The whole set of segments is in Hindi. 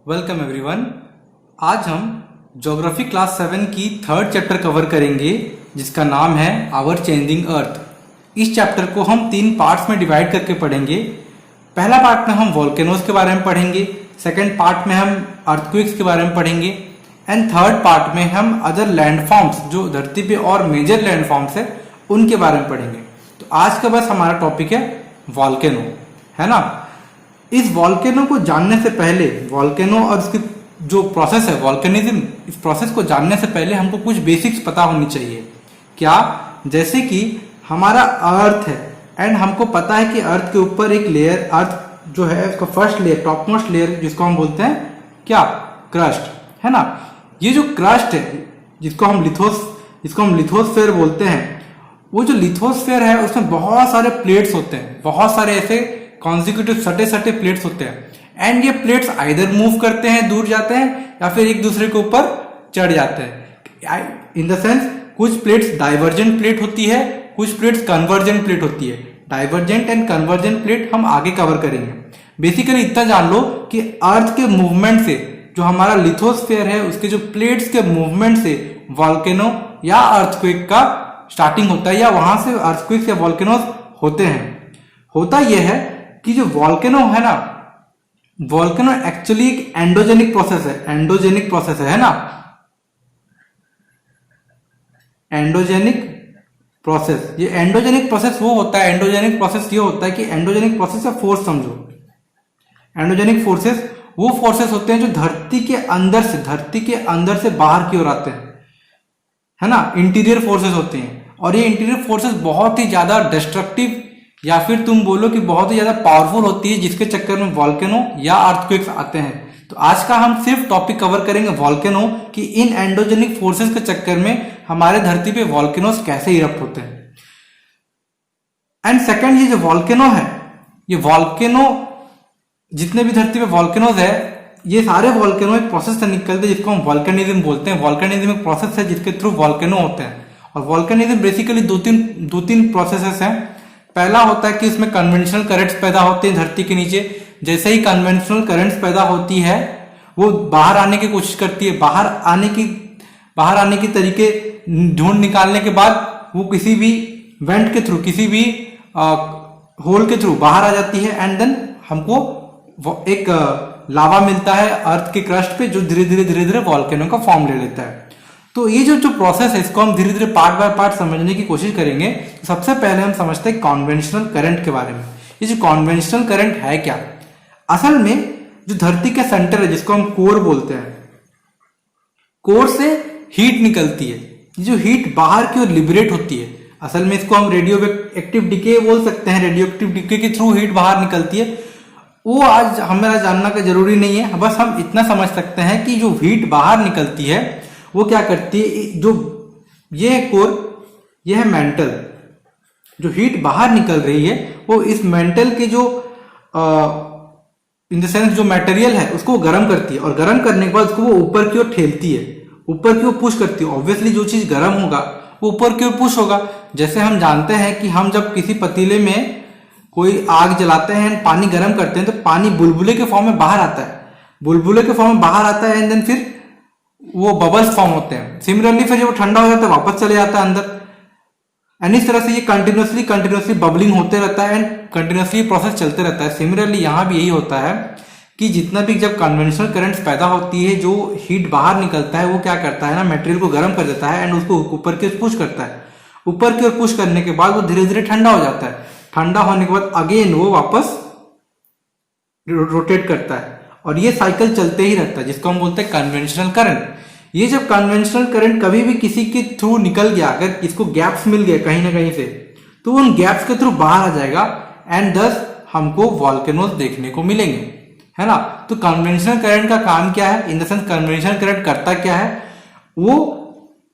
Welcome everyone. आज हम ज्योग्राफी क्लास 7 की थर्ड चैप्टर कवर करेंगे जिसका नाम है आवर चेंजिंग अर्थ। इस चैप्टर को हम 3 पार्ट्स में डिवाइड करके पढ़ेंगे। पहला पार्ट में हम वॉल्केनोज के बारे में पढ़ेंगे, सेकेंड पार्ट में हम अर्थक्वेक्स के बारे में पढ़ेंगे एंड थर्ड पार्ट में हम अदर लैंडफॉर्म्स जो धरती पे और मेजर लैंडफॉर्म्स है उनके बारे में पढ़ेंगे। तो आज का बस हमारा टॉपिक है वॉल्केनो, है ना। इस वॉल्केनो को जानने से पहले, वॉल्केनो और उसकी जो प्रोसेस है वॉल्केनिज्म, इस प्रोसेस को जानने से पहले हमको कुछ बेसिक्स पता होनी चाहिए। क्या? जैसे कि हमारा अर्थ है एंड हमको पता है कि अर्थ के ऊपर एक लेयर, अर्थ जो है उसका first layer, top most layer, जिसको हम बोलते हैं क्या? क्रस्ट, है ना। ये जो क्रस्ट है जिसको हम लिथोस्फेयर बोलते हैं, वो जो लिथोस्फेयर है उसमें बहुत सारे प्लेट्स होते हैं, बहुत सारे ऐसे कॉन्जिक्यूटिव सटे प्लेट्स होते हैं एंड ये प्लेट्स आइदर मूव करते हैं, दूर जाते हैं, या फिर एक दूसरे के ऊपर चढ़ जाते हैं। इन द सेंस कुछ प्लेट्स डाइवर्जेंट प्लेट होती है, कुछ प्लेट्स कन्वर्जेंट प्लेट होती है। डाइवर्जेंट एंड कन्वर्जेंट प्लेट हम आगे कवर करेंगे। बेसिकली इतना जान लो कि अर्थ के मूवमेंट से, जो हमारा लिथोस्फेयर है उसके जो प्लेट्स के मूवमेंट से वॉल्केनो या अर्थक्वेक का स्टार्टिंग होता है, या वहां से अर्थक्वेक्स या वॉल्केनोज होते हैं। होता यह है कि जो वॉल्केनो है ना, वॉल्केनो एक्चुअली एक एंडोजेनिक प्रोसेस है, है ना। एंडोजेनिक प्रोसेस, ये एंडोजेनिक प्रोसेस वो होता है, एंडोजेनिक प्रोसेस ये होता है कि एंडोजेनिक प्रोसेस या फोर्स समझो। एंडोजेनिक फोर्सेस वो फोर्सेस होते हैं जो धरती के अंदर से बाहर की ओर आते हैं, है ना। इंटीरियर फोर्सेस होते हैं और ये इंटीरियर फोर्सेस बहुत ही ज्यादा डिस्ट्रक्टिव या फिर तुम बोलो कि बहुत ही ज्यादा पावरफुल होती है, जिसके चक्कर में वॉल्केनो या अर्थक्वेक्स आते हैं। तो आज का हम सिर्फ टॉपिक कवर करेंगे वॉल्केनो, कि इन एंडोजेनिक फोर्सेस के चक्कर में हमारे धरती पे वॉल्केनोस कैसे इरप्ट होते हैं। एंड सेकंड, ये जो वॉल्केनो है, ये वॉल्केनो जितने भी धरती पे वॉल्केनोज है, ये सारे वॉल्केनो एक प्रोसेस से निकलते हैं जिसको हम वॉल्केनिज्म बोलते हैं। वॉल्केनिज्म एक प्रोसेस है जिसके थ्रू वॉल्केनो होते हैं। और वॉल्केनिज्म बेसिकली दो तीन प्रोसेसेस हैं। पहला होता है कि इसमें कन्वेंशनल करंट्स पैदा होते हैं धरती के नीचे। जैसे ही कन्वेंशनल करंट्स पैदा होती है, वो बाहर आने की कोशिश करती है, बाहर आने की तरीके ढूंढ निकालने के बाद वो किसी भी वेंट के थ्रू, किसी भी होल के थ्रू बाहर आ जाती है एंड देन हमको एक लावा मिलता है अर्थ के क्रस्ट पे, जो धीरे धीरे वॉल्केनो का फॉर्म ले लेता है। तो ये जो प्रोसेस है, इसको हम धीरे धीरे पार्ट बाय पार्ट समझने की कोशिश करेंगे। सबसे पहले हम समझते हैं कॉन्वेंशनल करंट के बारे में। ये जो कॉन्वेंशनल करंट है क्या? असल में जो धरती का सेंटर है, जिसको हम कोर बोलते हैं, कोर से हीट निकलती है। जो हीट बाहर की ओर लिबरेट होती है, असल में इसको हम रेडियो एक्टिव डिके बोल सकते हैं। रेडियो एक्टिव डिके के थ्रू हीट बाहर निकलती है। वो आज हमारा जानना का जरूरी नहीं है, बस हम इतना समझ सकते हैं कि जो हीट बाहर निकलती है वो क्या करती है, जो ये है कोर, ये है मेंटल। जो हीट बाहर निकल रही है वो इस मेंटल के जो इन द सेंस जो मटेरियल है उसको वो गर्म करती है, और गर्म करने के बाद उसको वो ऊपर की ओर ठेलती है, ऊपर की ओर पुश करती है। ऑब्वियसली जो चीज गर्म होगा वो ऊपर की ओर पुश होगा। जैसे हम जानते हैं कि हम जब किसी पतीले में कोई आग जलाते हैं, पानी गर्म करते हैं, तो पानी बुलबुले के फॉर्म में बाहर आता है, एंड देन फिर वो बबल्स फॉर्म होते हैं। सिमिलरली फिर जब वो ठंडा हो जाता है वापस चले जाता है अंदर। एंड इस तरह से ये कंटिन्यूसली बबलिंग होते रहता है एंड कंटिन्यूसली प्रोसेस चलते रहता है। सिमिलरली यहाँ भी यही होता है कि जितना भी जब कन्वेंशनल करंट्स पैदा होती है, जो हीट बाहर निकलता है वो क्या करता है ना, मटेरियल को गर्म कर देता है एंड उसको ऊपर की ओर पुश करता है। ऊपर की ओर पुश करने के बाद वो धीरे धीरे ठंडा हो जाता है। ठंडा होने के बाद अगेन वो वापस रोटेट करता है, और ये साइकिल चलते ही रहता है, जिसको हम बोलते हैं कन्वेंशनल करंट। ये जब कन्वेंशनल करंट कभी भी किसी के थ्रू निकल गया, अगर इसको गैप्स मिल गए कहीं ना कहीं से, तो उन गैप्स के थ्रू बाहर आ जाएगा एंड दस हमको वॉल्केनोज देखने को मिलेंगे, है ना। तो कन्वेंशनल करंट का काम क्या है? In the sense conventional current करता क्या है? वो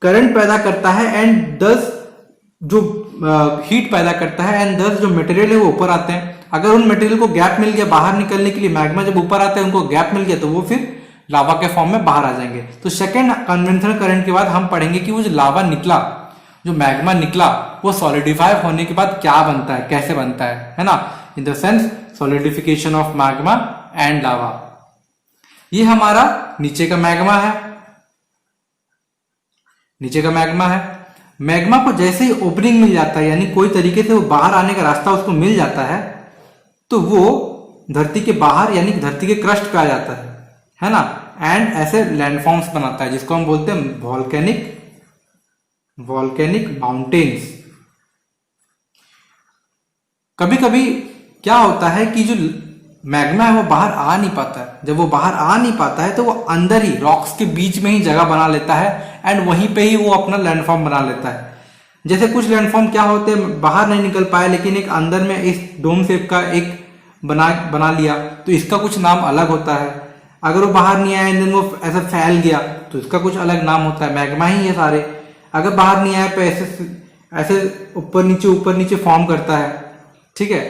करंट पैदा करता है एंड दस जो हीट पैदा करता है एंड दस जो मटेरियल है वो ऊपर आते हैं। अगर उन मटेरियल को गैप मिल गया बाहर निकलने के लिए, मैग्मा जब ऊपर आता है उनको गैप मिल गया, तो वो फिर लावा के फॉर्म में बाहर आ जाएंगे। तो सेकेंड कन्वेंशनल करंट के बाद हम पढ़ेंगे कि वो जो लावा निकला, जो मैग्मा निकला, वो सॉलिडिफाई होने के बाद क्या बनता है, कैसे बनता है ना। In the sense solidification of magma and lava. ये हमारा नीचे का मैग्मा है, नीचे का मैग्मा है। मैग्मा को जैसे ही ओपनिंग मिल जाता है, यानी कोई तरीके से वो बाहर आने का रास्ता उसको मिल जाता है, तो वो धरती के बाहर यानी धरती के क्रस्ट पे आ जाता है ना, एंड ऐसे लैंडफॉर्म्स बनाता है जिसको हम बोलते हैं वॉल्केनिक माउंटेन्स। कभी कभी क्या होता है कि जो मैग्मा है वो बाहर आ नहीं पाता है। जब वो बाहर आ नहीं पाता है तो वो अंदर ही रॉक्स के बीच में ही जगह बना लेता है एंड वहीं पे ही वो अपना लैंडफॉर्म बना लेता है। जैसे कुछ लैंडफॉर्म क्या होते हैं, बाहर नहीं निकल पाए लेकिन एक अंदर में इस डोम शेप का एक बना लिया, तो इसका कुछ नाम अलग होता है। अगर वो बाहर नहीं आया देन वो ऐसा फैल गया तो इसका कुछ अलग नाम होता है। मैग्मा ही है सारे। अगर बाहर नहीं आया तो ऐसे ऊपर नीचे फॉर्म करता है, ठीक है,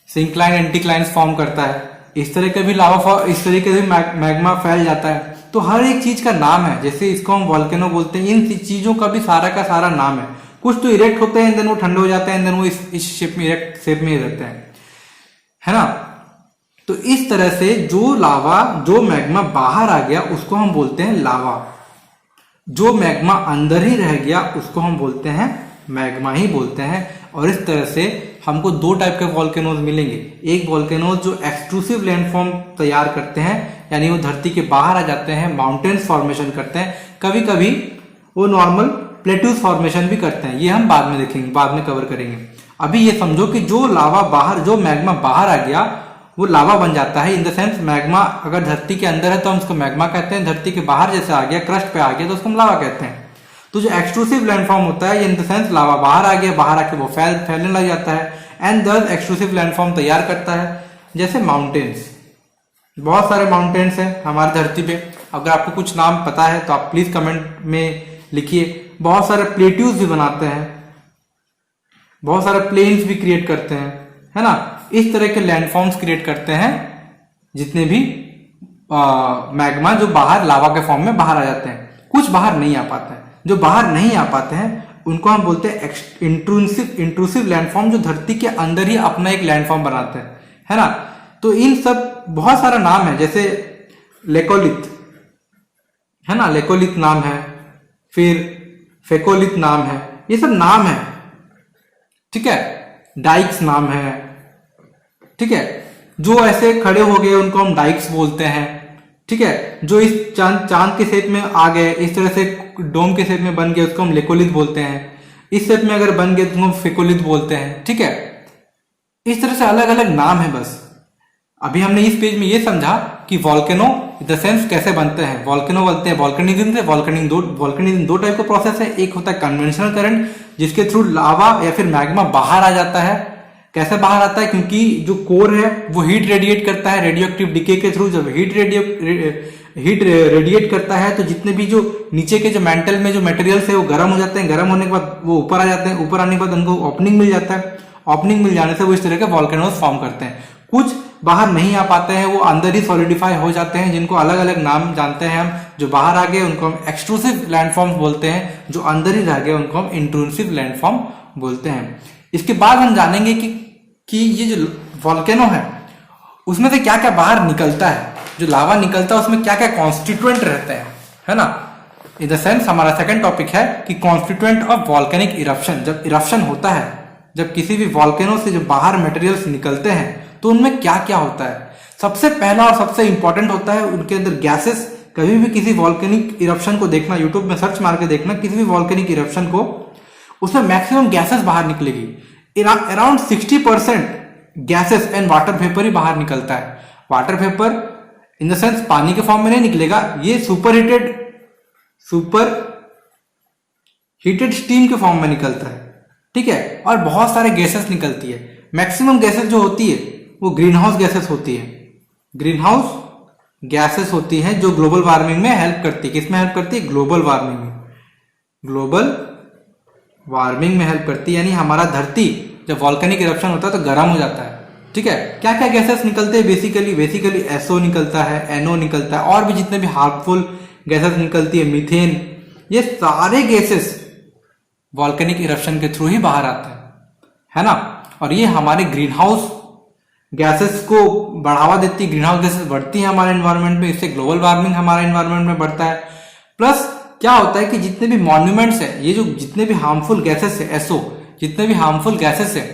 सिंक्लाइन एंटीक्लाइंस फॉर्म करता है। इस तरह के भी इस तरह के भी मैग्मा फैल जाता है। तो हर एक चीज का नाम है, जैसे इसको हम वॉल्केनो बोलते हैं, इन चीजों का भी सारा का सारा नाम है। कुछ तो इरेक्ट होते हैं देन वो ठंडे हो जाते हैं देन वो इस शेप में इरेक्ट शेप में रहते हैं, है ना। तो इस तरह से जो मैग्मा बाहर आ गया उसको हम बोलते हैं लावा। जो मैग्मा अंदर ही रह गया उसको हम बोलते हैं मैग्मा ही बोलते हैं। और इस तरह से हमको दो टाइप के वॉल्केनोज मिलेंगे। एक वॉल्केनोज जो एक्सट्रूसिव लैंडफॉर्म तैयार करते हैं, यानी वो धरती के बाहर आ जाते हैं, माउंटेन्स फॉर्मेशन करते हैं। कभी कभी वो नॉर्मल प्लेट्यूज फॉर्मेशन भी करते हैं। ये हम बाद में देखेंगे, बाद में कवर करेंगे। अभी ये समझो कि जो मैग्मा बाहर आ गया वो लावा बन जाता है। इन द सेंस मैग्मा अगर धरती के अंदर है तो हम उसको मैग्मा कहते हैं, धरती के बाहर जैसे आ गया, क्रस्ट पे आ गया तो उसको हम लावा कहते हैं। तो जो एक्सट्रूसिव लैंडफॉर्म होता है, इन द सेंस लावा बाहर आ गया, बाहर आके वो फैलने लग जाता है एंड दस एक्सट्रूसिव लैंडफॉर्म तैयार करता है। जैसे माउंटेन्स, बहुत सारे माउंटेन्स हैं हमारी धरती पे। अगर आपको कुछ नाम पता है तो आप प्लीज कमेंट में लिखिए। बहुत सारे प्लेट्यूज भी बनाते हैं, बहुत सारे प्लेन्स भी क्रिएट करते हैं, है ना। इस तरह के लैंडफॉर्म्स क्रिएट करते हैं जितने भी मैग्मा जो बाहर लावा के फॉर्म में बाहर आ जाते हैं। कुछ बाहर नहीं आ पाते हैं। जो बाहर नहीं आ पाते हैं उनको हम बोलते हैं इंट्रूसिव लैंडफॉर्म, जो धरती के अंदर ही अपना एक लैंडफॉर्म बनाते हैं, है ना। तो इन सब बहुत सारा नाम है, जैसे लेकोलिथ, है ना, लेकोलिथ नाम है, फिर फेकोलिथ नाम है, ये सब नाम है, ठीक है। डाइक्स नाम है, ठीक है। जो ऐसे खड़े हो गए उनको हम डाइक्स बोलते हैं, ठीक है। जो इस चांद के शेप में आ गए, इस तरह से डोम के शेप में बन गए, उसको हम लेकोलिथ बोलते हैं। इस शेप में अगर बन गए तो हम फेकोलिथ बोलते हैं, ठीक है। इस तरह से अलग अलग नाम है। बस अभी हमने इस पेज में ये समझा कि वॉल्केनो इन द सेंस कैसे बनते हैं। वॉल्केनो बनते हैं वॉल्केनिज्म से। वॉल्केनिज्म दो टाइप का प्रोसेस है। एक होता है कन्वेंशनल करंट, जिसके थ्रू लावा या फिर मैग्मा बाहर आ जाता है। कैसे बाहर आता है? क्योंकि जो कोर है वो हीट रेडिएट करता है रेडियो एक्टिव डिके के थ्रू। जब हीट रेडिएट करता है तो जितने भी जो नीचे के जो मेंटल में जो मटेरियल्स है वो गर्म हो जाते हैं। गर्म होने के बाद वो ऊपर आ जाते हैं। ऊपर आने के बाद उनको ओपनिंग मिल जाता है। ओपनिंग मिल जाने से वो इस तरह के वॉल्केनोज फॉर्म करते हैं। कुछ बाहर नहीं आ पाते हैं, वो अंदर ही सॉलिडिफाई हो जाते हैं, जिनको अलग अलग नाम जानते हैं हम। जो बाहर आ गए उनको हम एक्सट्रूसिव लैंडफॉर्म्स बोलते हैं, जो अंदर ही रह गए उनको हम इंट्रूसिव लैंडफॉर्म बोलते हैं। इसके बाद हम जानेंगे कि ये जो वॉल्केनो है उसमें से क्या क्या बाहर निकलता है। जो लावा निकलता है उसमें क्या क्या कॉन्स्टिट्यूएंट रहते हैं, है ना। इन द सेंस हमारा सेकंड टॉपिक है कि कॉन्स्टिट्यूएंट ऑफ वॉल्केनिक इरप्शन। जब इरप्शन होता है, जब किसी भी वॉल्केनो से जो बाहर मटेरियल्स निकलते हैं तो उनमें क्या क्या होता है। सबसे पहला और सबसे इंपॉर्टेंट होता है उनके अंदर गैसेस। कभी भी किसी वॉल्केनिक इरप्शन को देखना, यूट्यूब में सर्च मार के देखना किसी भी वॉल्केनिक इरप्शन को, उसमें मैक्सिमम गैसेस बाहर निकलेगी। Around 60% gases and water vapour ही बाहर निकलता है। Water vapour in the sense पानी के फॉर्म में नहीं निकलेगा, ये सुपर हीटेड स्टीम के फॉर्म में निकलता है, ठीक है। और बहुत सारे गैसेस निकलती है। मैक्सिमम गैसेस जो होती है वो ग्रीन हाउस गैसेस होती है। ग्रीन हाउस गैसेस होती हैं जो ग्लोबल वार्मिंग में हेल्प करती है। किसमें हेल्प करती है? ग्लोबल वार्मिंग में। ग्लोबल वार्मिंग में हेल्प करती है, यानी हमारा धरती जब वॉल्केनिक इरप्शन होता है तो गर्म हो जाता है, ठीक है। क्या क्या गैसेस निकलते हैं? बेसिकली एसओ निकलता है, एनओ निकलता है, और भी जितने भी हार्मफुल गैसेस निकलती है, मीथेन, ये सारे गैसेस वॉल्केनिक इरप्शन के थ्रू ही बाहर आते हैं, है ना। और ये हमारे ग्रीन हाउस गैसेस को बढ़ावा देती है, ग्रीन हाउस गैसेस बढ़ती है हमारे एनवायरनमेंट में, इससे ग्लोबल वार्मिंग हमारे एनवायरनमेंट में बढ़ता है। प्लस क्या होता है कि जितने भी मॉन्यूमेंट्स है, ये जो जितने भी हार्मफुल गैसेस है, एसओ, जितने भी हार्मफुल गैसेस है,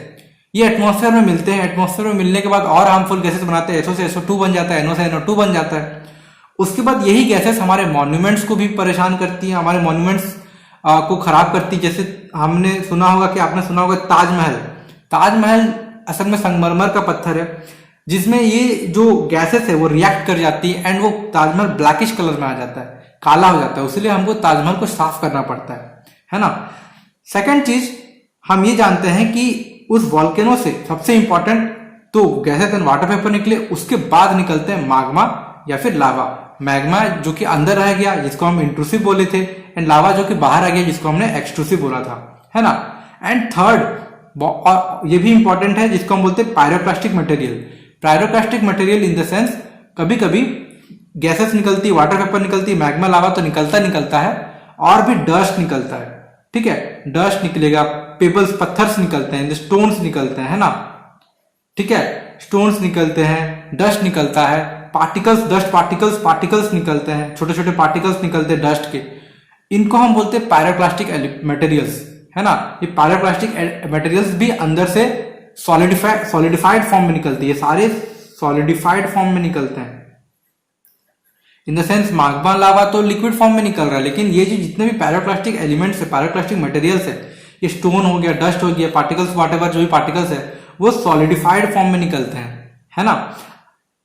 ये एटमॉस्फेयर में मिलते हैं। एटमॉस्फेयर में मिलने के बाद और हार्मफुल गैसेस बनाते हैं, एसओ से SO2 बन जाता है, NO से NO2 बन जाता है। उसके बाद यही गैसेस हमारे मॉन्यूमेंट्स को भी परेशान करती है, हमारे मॉन्यूमेंट्स को खराब करती है। जैसे हमने सुना होगा कि आपने सुना होगा ताजमहल। ताजमहल असल में संगमरमर का पत्थर है, जिसमें ये जो गैसेस है वो रिएक्ट कर जाती है एंड वो ताजमहल ब्लैकिश कलर में आ जाता है, काला हो जाता है। इसलिए हमको ताजमहल को साफ करना पड़ता है ना। सेकंड चीज हम ये जानते हैं कि उस वॉल्केनो से सबसे इंपॉर्टेंट तो गैसेस एंड वाटर वेपर निकले, उसके बाद निकलते हैं मैग्मा या फिर लावा। मैग्मा जो कि अंदर रह गया, जिसको हम इंट्रूसिव बोले थे, एंड लावा जो कि बाहर आ गया, जिसको हमने एक्सट्रूसिव बोला था, है ना। एंड थर्ड, ये भी इंपॉर्टेंट है, जिसको हम बोलते हैं pyroclastic material. Pyroclastic material in the sense कभी कभी गैसेस निकलती है, वाटर वेपर निकलती है, मैग्मा लावा तो निकलता है, और भी डस्ट निकलता है, ठीक है। डस्ट निकलेगा, पेबल्स पत्थर्स निकलते हैं, स्टोन्स निकलते हैं, है ना, ठीक है। स्टोन्स निकलते हैं, डस्ट निकलता है, पार्टिकल्स, डस्ट पार्टिकल्स निकलते हैं, छोटे छोटे पार्टिकल्स निकलते हैं डस्ट के। इनको हम बोलते हैं पायरोक्लास्टिक मटेरियल्स, है ना। ये पायरोक्लास्टिक मटेरियल्स भी अंदर से सॉलिडिफाइड फॉर्म में निकलती है, सारे सॉलिडिफाइड फॉर्म में निकलते हैं। इन द सेंस मैग्मा लावा तो लिक्विड फॉर्म में निकल रहा है, लेकिन ये जो जितने भी पायरोक्लास्टिक एलिमेंट्स है, पायरोक्लास्टिक मटेरियल्स है, ये स्टोन हो गया, डस्ट हो गया, पार्टिकल्स, व्हाटएवर जो भी पार्टिकल्स है, वो सॉलिडिफाइड फॉर्म में निकलते हैं, है ना।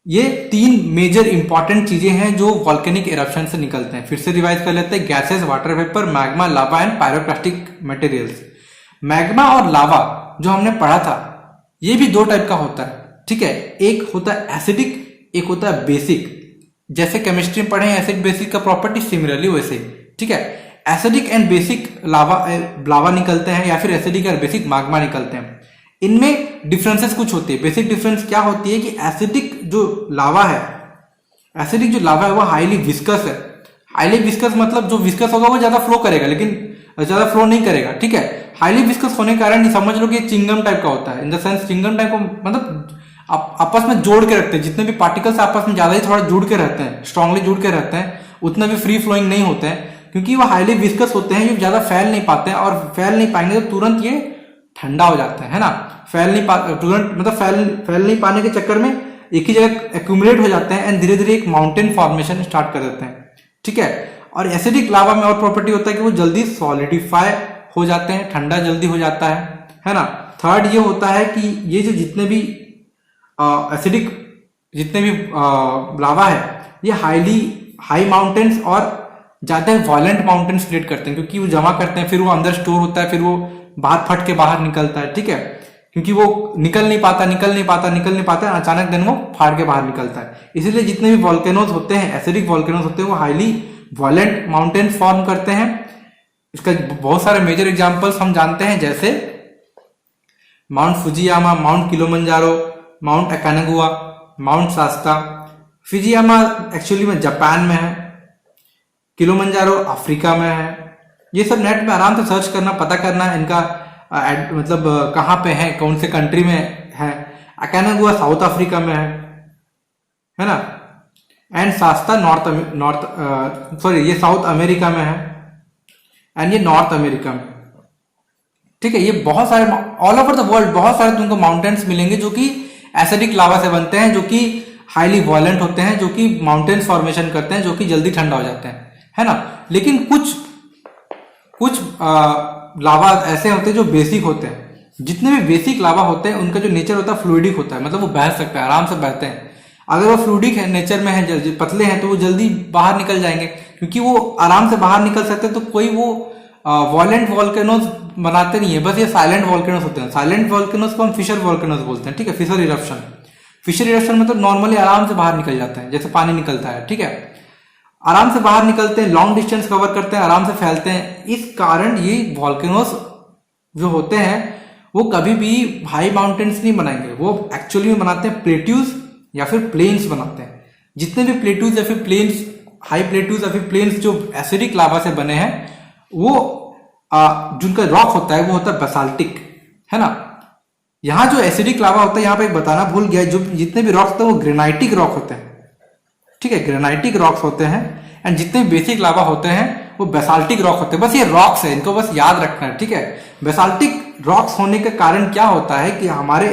ये तीन मेजर इंपॉर्टेंट चीजें हैं जो वॉल्केनिक इरप्शन से निकलते हैं। फिर से रिवाइज कर लेते हैं, gases, water vapour, magma, lava and pyroclastic materials. Magma और लावा जो हमने पढ़ा था, ये भी दो टाइप का होता है, ठीक है। एक होता है एसिडिक, एक होता है बेसिक। जैसे केमिस्ट्री में पढ़े एसिड बेसिक का प्रॉपर्टी, सिमिलरली वैसे, ठीक है। एसिडिक एंड बेसिक लावा निकलते हैं, या फिर एसिडिक और बेसिक मैग्मा निकलते हैं। इनमें डिफरेंसेस कुछ होती है। बेसिक डिफरेंस क्या होती है कि एसिडिक जो लावा है, एसिडिक जो लावा है वो हाईली विस्कस है। हाईली विस्कस मतलब जो विस्कस होगा वो ज्यादा फ्लो करेगा, लेकिन ज्यादा फ्लो नहीं करेगा, ठीक है। हाईली विस्कस होने के कारण समझ लो कि चिंगम टाइप का होता है। In the sense chewing gum type को मतलब आपस में जोड़ के रखते हैं, जितने भी पार्टिकल्स आपस में ज्यादा ही थोड़ा जुड़ के रहते हैं, स्ट्रांगली जुड़ के रहते हैं, उतना भी फ्री फ्लोइंग नहीं होते हैं, क्योंकि वो हाईली विस्कस होते हैं, ये ज्यादा फैल नहीं पाते हैं, और फैल नहीं पाएंगे तो तुरंत ये ठंडा हो जाता है ना। तुरंत मतलब फैल नहीं पाने के चक्कर में एक ही जगह एक्यूमुलेट हो जाते हैं एंड धीरे धीरे एक माउंटेन फॉर्मेशन स्टार्ट कर देते हैं, ठीक है। और एसिडिक लावा में और प्रॉपर्टी होता है कि वो जल्दी सॉलिडिफाई हो जाते हैं, ठंडा जल्दी हो जाता है ना। थर्ड ये होता है कि ये जो जितने भी एसिडिक जितने भी लावा है, ये हाई माउंटेन्स और ज्यादा वायलेंट माउंटेन्स क्रिएट करते हैं, क्योंकि वो जमा करते हैं, फिर वो अंदर स्टोर होता है, फिर वो बाहर फट के बाहर निकलता है, ठीक है। क्योंकि वो निकल नहीं पाता, अचानक दिन वो फाड़ के बाहर निकलता है। इसलिए जितने भी वॉल्केनोज होते हैं, एसिडिक वॉल्केनोज होते हैं, वो हाईली वायलेंट माउंटेन्स फॉर्म करते हैं। इसका बहुत सारे मेजर एग्जांपल्स हम जानते हैं, जैसे Mount Fujiyama, Mount Kilimanjaro, Mount Aconcagua, Mount Shasta. Fujiyama actually में जापान में है, किलिमंजारो अफ्रीका में है। ये सब नेट में आराम से सर्च करना, पता करना इनका मतलब कहाँ पे है, कौन से कंट्री में है। अकानागुआ साउथ अफ्रीका में है ना। एंड शास्ता ये साउथ अमेरिका में है, एंड ये नॉर्थ अमेरिका में, ठीक है। ये बहुत सारे ऑल ओवर द वर्ल्ड बहुत सारे तुमको माउंटेन्स मिलेंगे जो कि एसिडिक लावा से बनते हैं, जो कि हाईली वायलेंट होते हैं, जो कि माउंटेन्स फॉर्मेशन करते हैं, जो कि जल्दी ठंडा हो जाते हैं, है ना। लेकिन कुछ लावा ऐसे होते हैं जो बेसिक होते हैं। जितने भी बेसिक लावा होते हैं उनका जो नेचर होता है फ्लूइडिक होता है, मतलब वो बह सकता है, आराम से बहते हैं। अगर वो फ्लूइडिक है नेचर में है, पतले हैं, तो वो जल्दी बाहर निकल जाएंगे, क्योंकि वो आराम से बाहर निकल सकते हैं। तो कोई वो वॉयलेंट वॉल्केनोज बनाते नहीं है, बस ये साइलेंट वॉल्केनोज होते हैं। साइलेंट वॉल्केनोज को हम फिशर वॉल्केनोज बोलते हैं, ठीक है। फिशर इरप्शन मतलब नॉर्मली आराम से बाहर निकल जाते हैं, जैसे पानी निकलता है, ठीक है। आराम से बाहर निकलते हैं, लॉन्ग डिस्टेंस कवर करते हैं, आराम से फैलते हैं। इस कारण ये वॉल्केनोज जो होते हैं वो कभी भी हाई माउंटेन्स नहीं बनाएंगे, वो एक्चुअली में बनाते हैं प्लेट्यूज या फिर प्लेन्स बनाते हैं। जितने भी प्लेट्यूज या फिर प्लेन्स, हाई प्लेट्यूज या फिर प्लेन्स जो एसिडिक लावा से बने हैं, वो जिनका रॉक होता है वो होता है बेसाल्टिक, है ना। यहाँ जो एसिडिक लावा होता है, यहाँ पे बताना भूल गया, जो जितने भी रॉक्स होते हैं वो ग्रेनाइटिक रॉक होते हैं, ठीक है, ग्रेनाइटिक रॉक्स होते हैं। एंड जितने भी बेसिक लावा होते हैं वो बेसाल्टिक रॉक होते हैं। बस ये रॉक्स है, इनको बस याद रखना है, ठीक है। बेसाल्टिक रॉक्स होने का कारण क्या होता है कि हमारे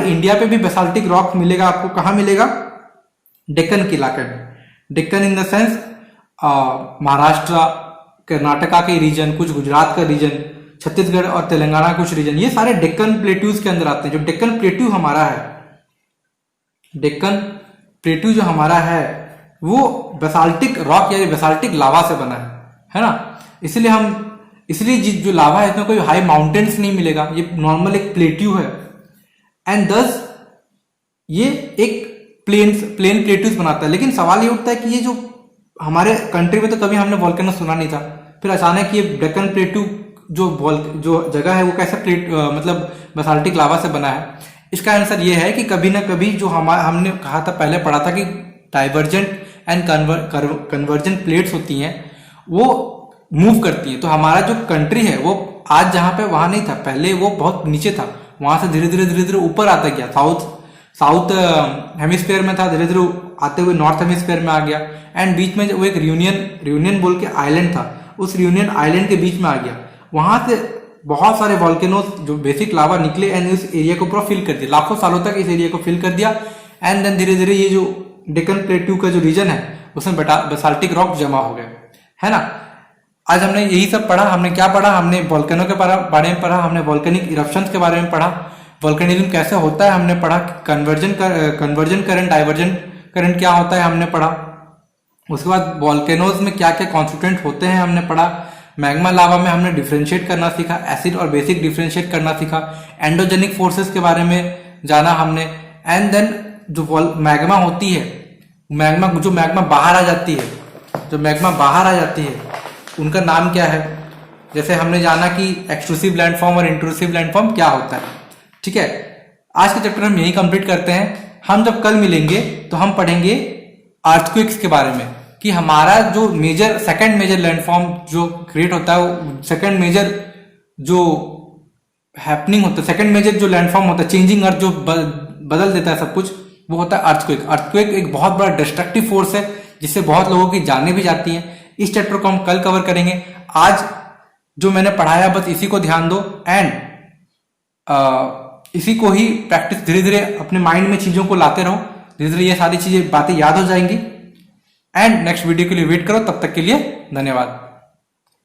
इंडिया पे भी बेसाल्टिक रॉक मिलेगा आपको। कहाँ मिलेगा? डेक्कन के इलाके में। डेक्कन इन द सेंस महाराष्ट्र, कर्नाटका के रीजन, कुछ गुजरात का रीजन, छत्तीसगढ़ और तेलंगाना कुछ रीजन, ये सारे डेक्कन प्लेट्यूज के अंदर आते हैं। जो डेक्कन प्लेट्यू हमारा है, डेक्कन प्लेट्यू जो हमारा है वो बेसाल्टिक रॉक या बेसाल्टिक लावा से बना है ना। इसलिए जो लावा है इसमें कोई हाई माउंटेन्स नहीं मिलेगा, ये नॉर्मल एक प्लेट्यू है। एंड दस ये एक प्लेन प्लेट्यूज बनाता है। लेकिन सवाल ये उठता है कि ये जो हमारे कंट्री में तो कभी हमने वॉल्केनो सुना नहीं था, फिर अचानक ये डेक्कन प्लेट्यू जो जगह है वो कैसे मतलब बेसाल्टिक लावा से बना है। इसका आंसर ये है कि कभी ना कभी जो हमने कहा था, पहले पढ़ा था कि डाइवर्जेंट एंड कन्वर्जेंट प्लेट्स होती हैं वो मूव करती हैं। तो हमारा जो कंट्री है वो आज जहां पे वहां नहीं था, पहले वो बहुत नीचे था, वहां से धीरे धीरे ऊपर आता गया। साउथ हेमिस्फीयर में था, धीरे धीरे आते हुए नॉर्थ हेमिस्फीयर में आ गया। एंड बीच में वो एक रियूनियन बोल के आइलैंड था, उस रियूनियन आइलैंड के बीच में आ गया। वहां से बहुत सारे वॉल्केनोस जो बेसिक लावा निकले एंड इस एरिया को पूरा फिल कर दिया, लाखों सालों तक इस एरिया को फिल कर दिया। एंड देन धीरे धीरे ये जो डेक्कन प्लेट्यू का जो रीजन है उसमें बेसाल्टिक रॉक जमा हो गए, है ना। आज हमने यही सब पढ़ा। हमने क्या पढ़ा? हमने वॉल्केनो के बारे में पढ़ा, हमने वॉल्केनिक इरप्शंस के बारे में पढ़ा, वॉल्केनिज्म कैसे होता है हमने पढ़ा, कन्वर्जन करंट, डाइवर्जेंट करंट क्या होता है हमने पढ़ा। उसके बाद वॉल्केनोज में क्या क्या कॉन्स्टिट्यूएंट होते हैं हमने पढ़ा। मैग्मा लावा में हमने डिफरेंशिएट करना सीखा, एसिड और बेसिक डिफरेंशिएट करना सीखा। एंडोजेनिक फोर्सेस के बारे में जाना हमने। एंड देन जो मैग्मा होती है, जो मैग्मा बाहर आ जाती है, उनका नाम क्या है। जैसे हमने जाना कि एक्सट्रूसिव लैंडफॉर्म और इंट्रूसिव लैंडफॉर्म क्या होता है, ठीक है। आज के चैप्टर हम यही कंप्लीट करते हैं। हम जब कल मिलेंगे तो हम पढ़ेंगे अर्थक्वेक्स के बारे में, कि हमारा जो सेकंड मेजर लैंडफॉर्म जो क्रिएट होता है, वो सेकंड मेजर जो हैपनिंग होता है, सेकंड मेजर जो लैंडफॉर्म होता है, चेंजिंग अर्थ जो बदल देता है सब कुछ, वो होता है अर्थक्वेक। अर्थक्वेक एक बहुत बड़ा डिस्ट्रक्टिव फोर्स है जिससे बहुत लोगों की जानें भी जाती हैं। इस चैप्टर को हम कल कवर करेंगे। आज जो मैंने पढ़ाया बस इसी को ध्यान दो एंड इसी को ही प्रैक्टिस, धीरे धीरे अपने माइंड में चीजों को लाते रहो, धीरे धीरे ये सारी चीजें बातें याद हो जाएंगी। एंड नेक्स्ट वीडियो के लिए वेट करो। तब तक के लिए धन्यवाद।